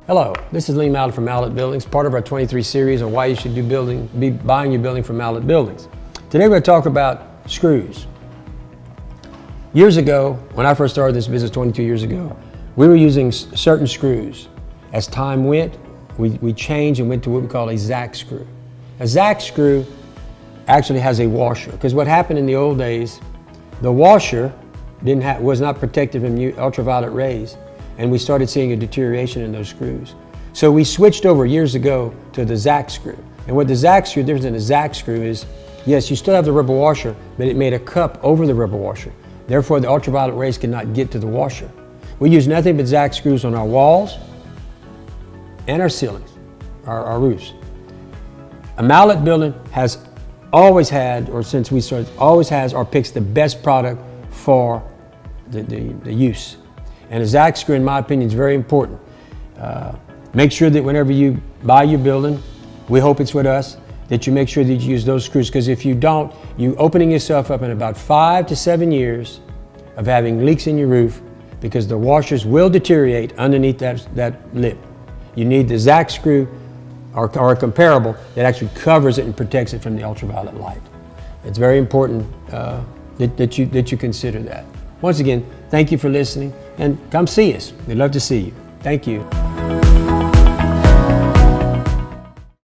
Hello, this is Lee Mallett from Mallett Buildings, part of our 23 series on why you should be buying your building from Mallett Buildings. Today we're going to talk about screws. Years ago, when I first started this business 22 years ago, we were using certain screws. As time went, we changed and went to what we call a Zack screw. A Zack screw actually has a washer, because what happened in the old days, the washer was not protected from ultraviolet rays, and we started seeing a deterioration in those screws. So we switched over years ago to the Zack screw. And what the Zack screw, the difference in a Zack screw is, yes, you still have the rubber washer, but it made a cup over the rubber washer. Therefore, the ultraviolet rays cannot get to the washer. We use nothing but Zack screws on our walls and our ceilings, our roofs. A Mallett building has always had, or since we started, always has or picks the best product for the use. And a Zack screw, in my opinion, is very important. Make sure that whenever you buy your building, we hope it's with us, that you make sure that you use those screws, because if you don't, you're opening yourself up in about 5 to 7 years of having leaks in your roof, because the washers will deteriorate underneath that lip. You need the Zack screw or a comparable that actually covers it and protects it from the ultraviolet light. It's very important that you consider that. Once again, thank you for listening, and come see us. We'd love to see you. Thank you.